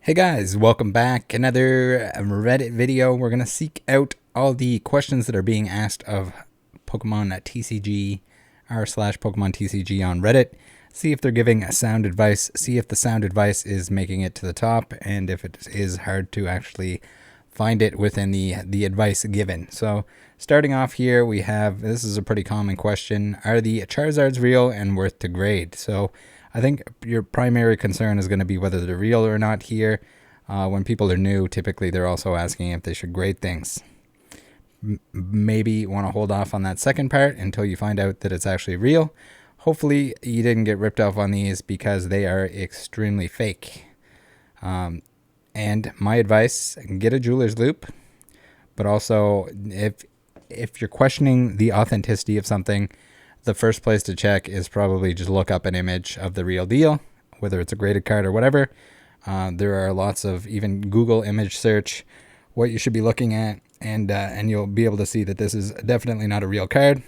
Hey guys, welcome back. Another Reddit video. We're going to seek out all the questions that are being asked of Pokemon TCG r/Pokemon TCG on Reddit. See if they're giving sound advice. See if the sound advice is making it to the top, and if it is hard to actually find it within the advice given. So starting off here, we have, this is a pretty common question. Are the Charizards real and worth to grade? So I think your primary concern is going to be whether they're real or not here. When people are new, typically they're also asking if they should grade things. Maybe want to hold off on that second part until you find out that it's actually real. Hopefully you didn't get ripped off on these because they are extremely fake. And my advice, get a jeweler's loop. But also, if you're questioning the authenticity of something, the first place to check is probably just look up an image of the real deal, whether it's a graded card or whatever. There are lots of, even Google image search what you should be looking at, and you'll be able to see that this is definitely not a real card.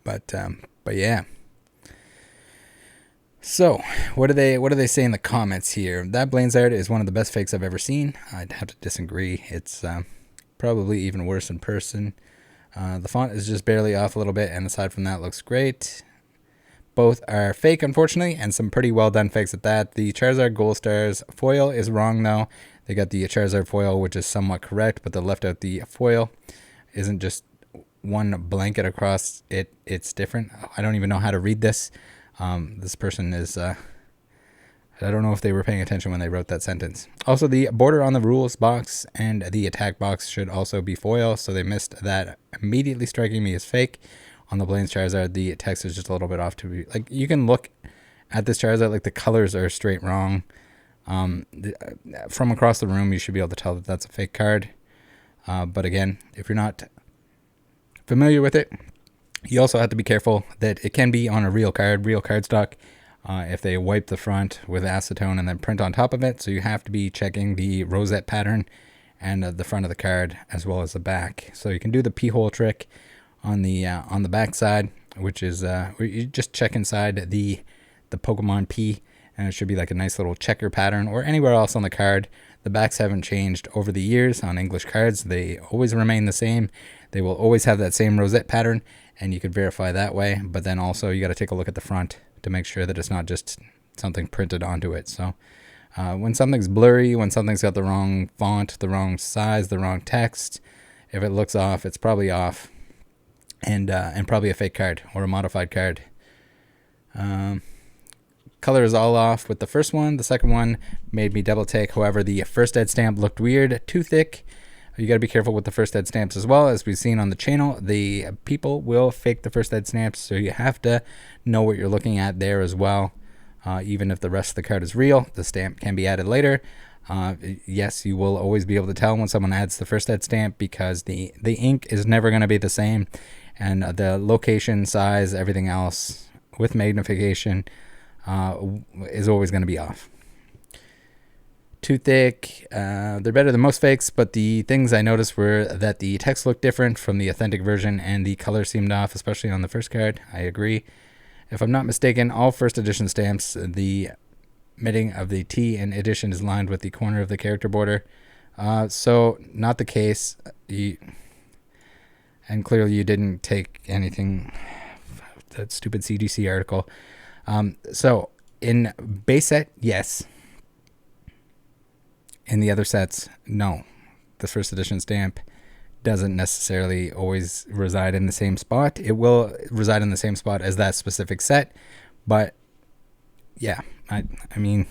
But yeah. So what do they say in the comments here? That Blainsard is one of the best fakes I've ever seen. I'd have to disagree. It's probably even worse in person. The font is just barely off a little bit, and aside from that, looks great. Both are fake, unfortunately, and some pretty well done fakes at that. The Charizard Gold Stars foil is wrong, though. They got the Charizard foil, which is somewhat correct, but they left out the foil. Isn't just one blanket across it. It's different. I don't even know how to read this. This person is... I don't know if they were paying attention when they wrote that sentence. Also, the border on the rules box and the attack box should also be foil, so they missed that, immediately striking me as fake. On the Blaine's Charizard, the text is just a little bit off to be... Like, you can look at this Charizard, like, the colors are straight wrong. From across the room, you should be able to tell that that's a fake card. But again, if you're not familiar with it, you also have to be careful that it can be on a real cardstock. If they wipe the front with acetone and then print on top of it. So you have to be checking the rosette pattern and the front of the card as well as the back. So you can do the P-hole trick on the back side, which is you just check inside the Pokemon P, and it should be like a nice little checker pattern, or anywhere else on the card. The backs haven't changed over the years on English cards. They always remain the same. They will always have that same rosette pattern, and you could verify that way. But then also you got to take a look at the front to make sure that it's not just something printed onto it. So when something's blurry, when something's got the wrong font, the wrong size, the wrong text, if it looks off, it's probably off, and probably a fake card or a modified card. Color is all off with the first one. The second one made me double take. However, the first ed stamp looked weird, too thick. You got to be careful with the first ed stamps as well. As we've seen on the channel, the people will fake the first ed stamps, so you have to know what you're looking at there as well. Even if the rest of the card is real, the stamp can be added later. Yes, you will always be able to tell when someone adds the first ed stamp because the ink is never going to be the same, and the location, size, everything else with magnification is always going to be off. Too thick. They're better than most fakes, but the things I noticed were that the text looked different from the authentic version and the color seemed off, especially on the first card. I agree. If I'm not mistaken, all first edition stamps, the mitting of the T in edition is lined with the corner of the character border. So not the case. And clearly you didn't take anything, that stupid CGC article. So in base set, yes. In the other sets, no. The first edition stamp doesn't necessarily always reside in the same spot. It will reside in the same spot as that specific set, but yeah, I mean,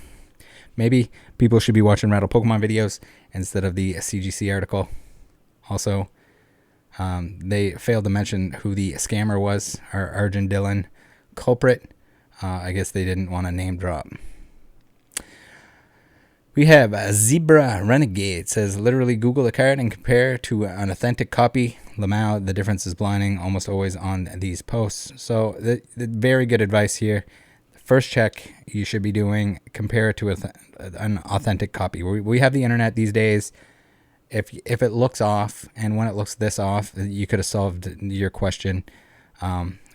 maybe people should be watching Rattle Pokemon videos instead of the CGC article. Also, they failed to mention who the scammer was, our Arjun Dillon culprit. I guess they didn't want to name drop. We have a Zebra Renegade. Says literally Google the card and compare to an authentic copy. Lamau, the difference is blinding almost always on these posts. So the very good advice here. First check you should be doing, compare it to an authentic copy. We have the internet these days. If it looks off, and when it looks this off, you could have solved your question.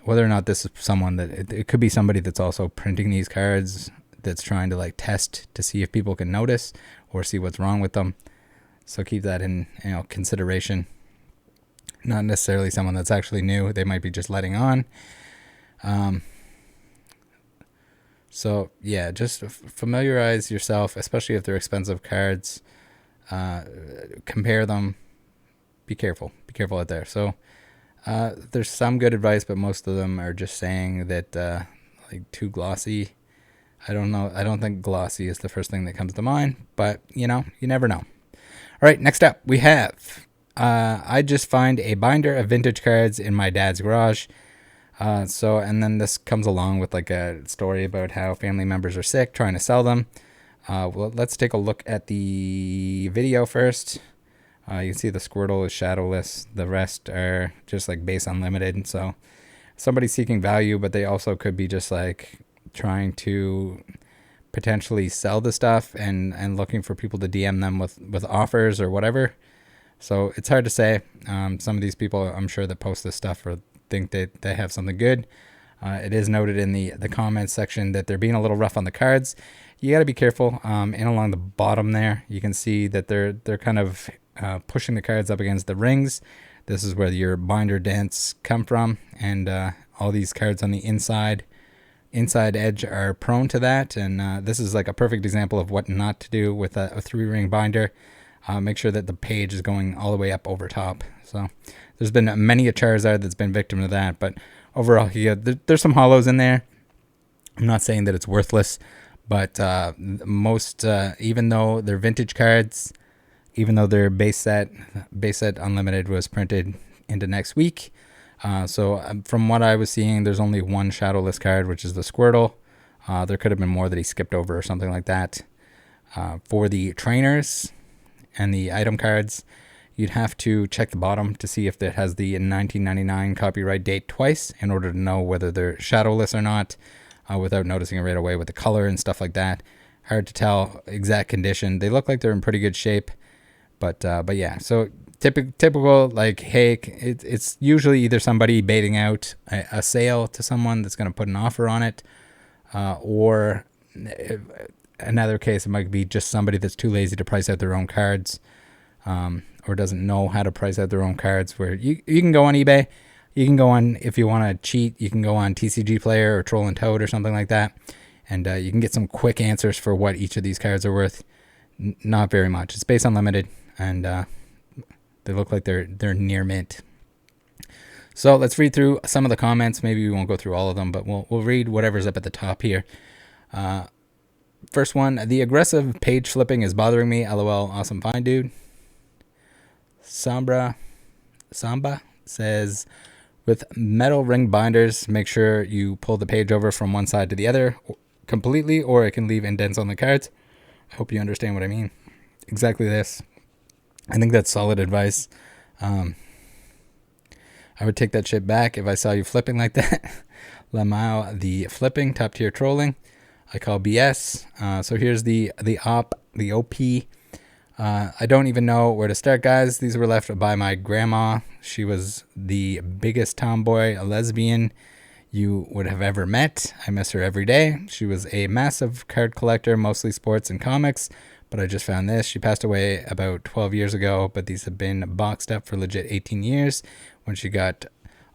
Whether or not this is someone that... It could be somebody that's also printing these cards that's trying to like test to see if people can notice or see what's wrong with them. So keep that in consideration. Not necessarily someone that's actually new. They might be just letting on. So yeah, just familiarize yourself, especially if they're expensive cards. Compare them. Be careful out there. So there's some good advice, but most of them are just saying that like too glossy. I don't know. I don't think glossy is the first thing that comes to mind, but you never know. All right, next up we have I just find a binder of vintage cards in my dad's garage. And then this comes along with like a story about how family members are sick, trying to sell them. Well, let's take a look at the video first. You can see the Squirtle is shadowless. The rest are just like base unlimited. So somebody's seeking value, but they also could be just like trying to potentially sell the stuff and looking for people to DM them with offers or whatever. So it's hard to say. Some of these people, I'm sure, that post this stuff or think that they have something good. It is noted in the comments section that they're being a little rough on the cards. You got to be careful. And along the bottom there, you can see that they're kind of pushing the cards up against the rings. This is where your binder dents come from, and all these cards on the inside edge are prone to that. And this is like a perfect example of what not to do with a 3-ring binder. Make sure that the page is going all the way up over top. So there's been many a Charizard that's been victim to that, but overall, there's some hollows in there. I'm not saying that it's worthless, but most, even though they're vintage cards, even though their base set unlimited was printed into next week. So from what I was seeing, there's only one shadowless card, which is the Squirtle. There could have been more that he skipped over or something like that. For the trainers and the item cards, you'd have to check the bottom to see if it has the 1999 copyright date twice in order to know whether they're shadowless or not, without noticing it right away with the color and stuff like that. Hard to tell exact condition. They look like they're in pretty good shape, but yeah. So typical, like, hey, it's usually either somebody baiting out a sale to someone that's going to put an offer on it, or another case, it might be just somebody that's too lazy to price out their own cards, or doesn't know how to price out their own cards. Where you can go on eBay, you can go on, if you want to cheat, you can go on TCG Player or Troll and Toad or something like that, and you can get some quick answers for what each of these cards are worth. Not very much. It's base unlimited, and they look like they're near mint. So let's read through some of the comments. Maybe we won't go through all of them, but we'll read whatever's up at the top here. First one, the aggressive page flipping is bothering me. LOL, awesome find, dude. Samba says, with metal ring binders, make sure you pull the page over from one side to the other completely, or it can leave indents on the cards. I hope you understand what I mean. Exactly this. I think that's solid advice. I would take that shit back if I saw you flipping like that. Lamau, the flipping, top tier trolling. I call BS. So here's the OP. I don't even know where to start, guys. These were left by my grandma. She was the biggest tomboy, a lesbian you would have ever met. I miss her every day. She was a massive card collector, mostly sports and comics, but I just found this. She passed away about 12 years ago, but these have been boxed up for legit 18 years. When she got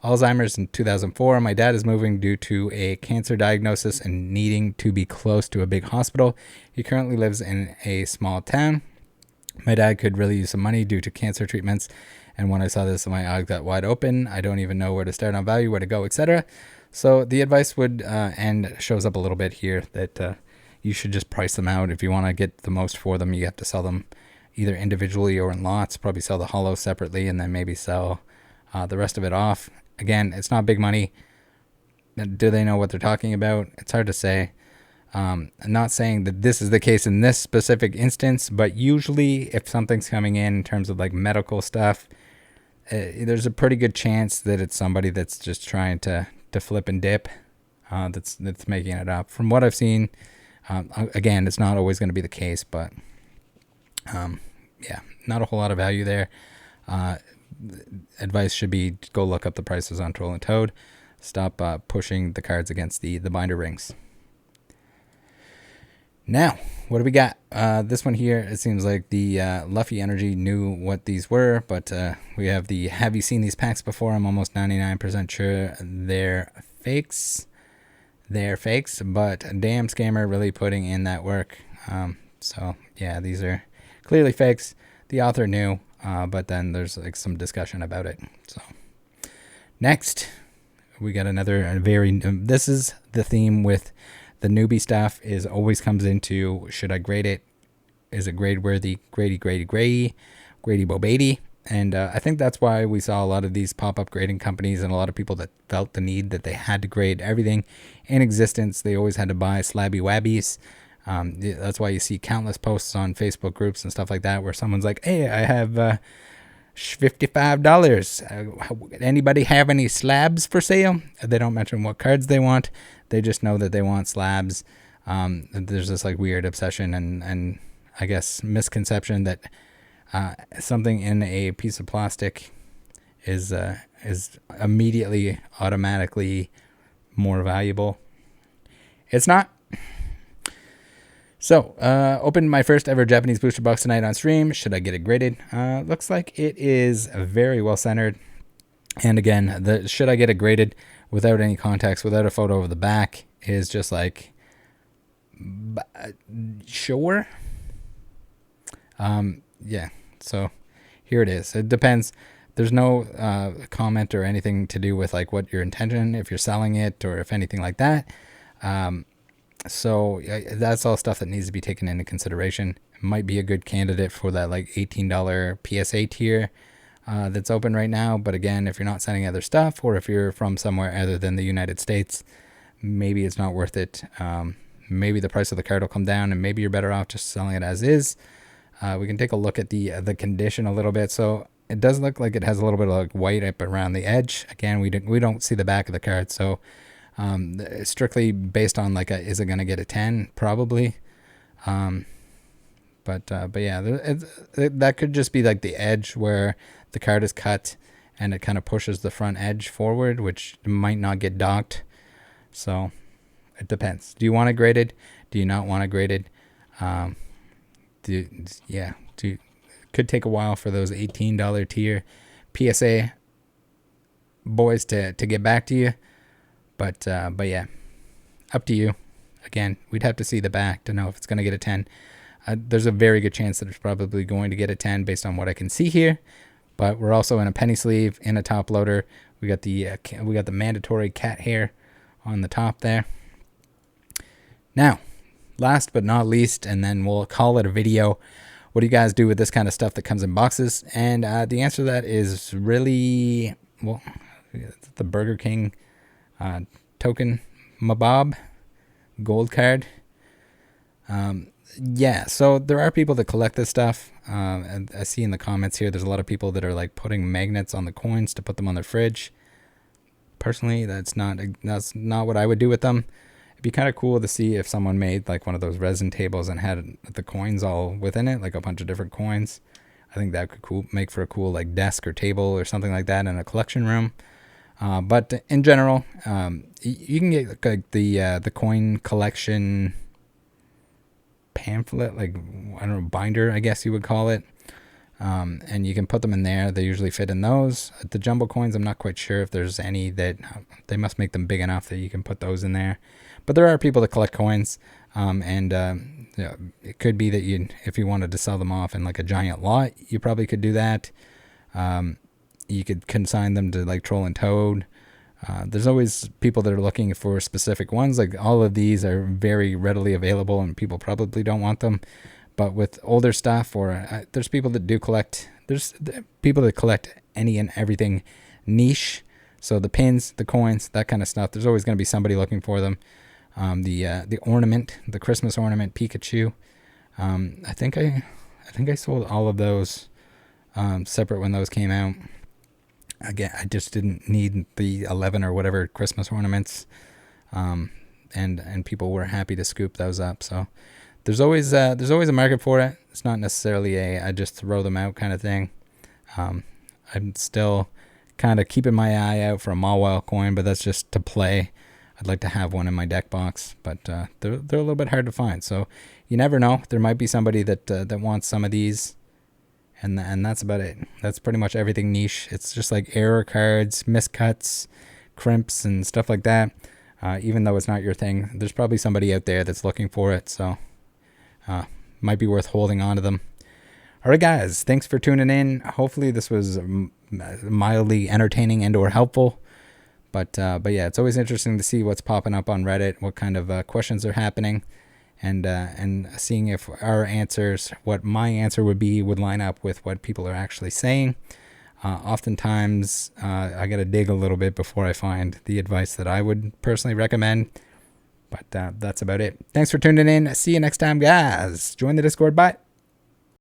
Alzheimer's in 2004, my dad is moving due to a cancer diagnosis and needing to be close to a big hospital. He currently lives in a small town. My dad could really use some money due to cancer treatments, and when I saw this, my eyes got wide open. I don't even know where to start on value, where to go, etc. So the advice would, and shows up a little bit here, that you should just price them out. If you want to get the most for them, you have to sell them either individually or in lots. Probably sell the hollow separately, and then maybe sell the rest of it off. Again, it's not big money. Do they know what they're talking about? It's hard to say. I'm not saying that this is the case in this specific instance, but usually if something's coming in terms of like medical stuff, there's a pretty good chance that it's somebody that's just trying to flip and dip, that's making it up. From what I've seen, again, it's not always going to be the case, but yeah, not a whole lot of value there. Advice should be go look up the prices on Troll and Toad. Stop pushing the cards against the binder rings. Now, what do we got? This one here, it seems like the Luffy Energy knew what these were, but we have the have you seen these packs before? I'm almost 99% sure they're fakes. They're fakes, but damn scammer really putting in that work. So yeah, these are clearly fakes. The author knew, but then there's like some discussion about it. So next, we got another very. This is the theme with the newbie stuff. Is always comes into, should I grade it? Is it grade worthy? Grady Bobady. And I think that's why we saw a lot of these pop-up grading companies and a lot of people that felt the need that they had to grade everything in existence. They always had to buy slabby wabbies. That's why you see countless posts on Facebook groups and stuff like that where someone's like, hey, I have $55. Anybody have any slabs for sale? They don't mention what cards they want. They just know that they want slabs. There's this like weird obsession and I guess misconception that something in a piece of plastic is immediately automatically more valuable. It's not. So, opened my first ever Japanese booster box tonight on stream. Should I get it graded? Looks like it is very well centered. And again, the should I get it graded without any context, without a photo of the back, is just like, sure. Yeah, so here it is. It depends. There's no comment or anything to do with like what your intention, if you're selling it or if anything like that. So that's all stuff that needs to be taken into consideration. It might be a good candidate for that like $18 PSA tier that's open right now. But again, if you're not sending other stuff or if you're from somewhere other than the United States, maybe it's not worth it. Maybe the price of the card will come down and maybe you're better off just selling it as is. We can take a look at the condition a little bit. So it does look like it has a little bit of like white up around the edge. Again, we don't see the back of the card, so strictly based on like is it going to get a 10? Probably. But yeah, that could just be like the edge where the card is cut and it kind of pushes the front edge forward, which might not get docked. So it depends. Do you want it graded? Do you not want it graded? Could take a while for those $18 tier PSA boys to get back to you, but yeah, up to you. Again, we'd have to see the back to know if it's going to get a 10. There's a very good chance that it's probably going to get a 10 based on what I can see here, but we're also in a penny sleeve in a top loader. We got the mandatory cat hair on the top there. Now, last but not least, and then we'll call it a video. What do you guys do with this kind of stuff that comes in boxes? And the answer to that is really, well, the Burger King token Mabob gold card. Yeah, so there are people that collect this stuff. And I see in the comments here, there's a lot of people that are like putting magnets on the coins to put them on their fridge. Personally, that's not what I would do with them. It'd be kind of cool to see if someone made like one of those resin tables and had the coins all within it, like a bunch of different coins. I think that could make for a cool like desk or table or something like that in a collection room. But in general, you can get like the coin collection pamphlet, like I don't know, binder, I guess you would call it. And you can put them in there. They usually fit in those. The jumbo coins, I'm not quite sure if there's any that they must make them big enough that you can put those in there. But there are people that collect coins, and it could be that if you wanted to sell them off in like a giant lot, you probably could do that. You could consign them to like Troll and Toad. There's always people that are looking for specific ones. Like all of these are very readily available, and people probably don't want them. But with older stuff, or there's people that do collect. There's people that collect any and everything niche. So the pins, the coins, that kind of stuff. There's always going to be somebody looking for them. The ornament, the Christmas ornament Pikachu. I think I sold all of those separate when those came out. Again, I just didn't need the 11 or whatever Christmas ornaments, and people were happy to scoop those up. So there's always a market for it. It's not necessarily I just throw them out kind of thing. I'm still kind of keeping my eye out for a Mawile coin, but that's just to play. I'd like to have one in my deck box, but they're a little bit hard to find. So you never know. There might be somebody that wants some of these, and that's about it. That's pretty much everything niche. It's just like error cards, miscuts, crimps, and stuff like that. Even though it's not your thing, there's probably somebody out there that's looking for it, so might be worth holding on to them. All right, guys, thanks for tuning in. Hopefully this was mildly entertaining and or helpful. But yeah, it's always interesting to see what's popping up on Reddit, what kind of questions are happening, and seeing if our answers, what my answer would be, would line up with what people are actually saying. Oftentimes, I got to dig a little bit before I find the advice that I would personally recommend. But that's about it. Thanks for tuning in. See you next time, guys. Join the Discord. Bye.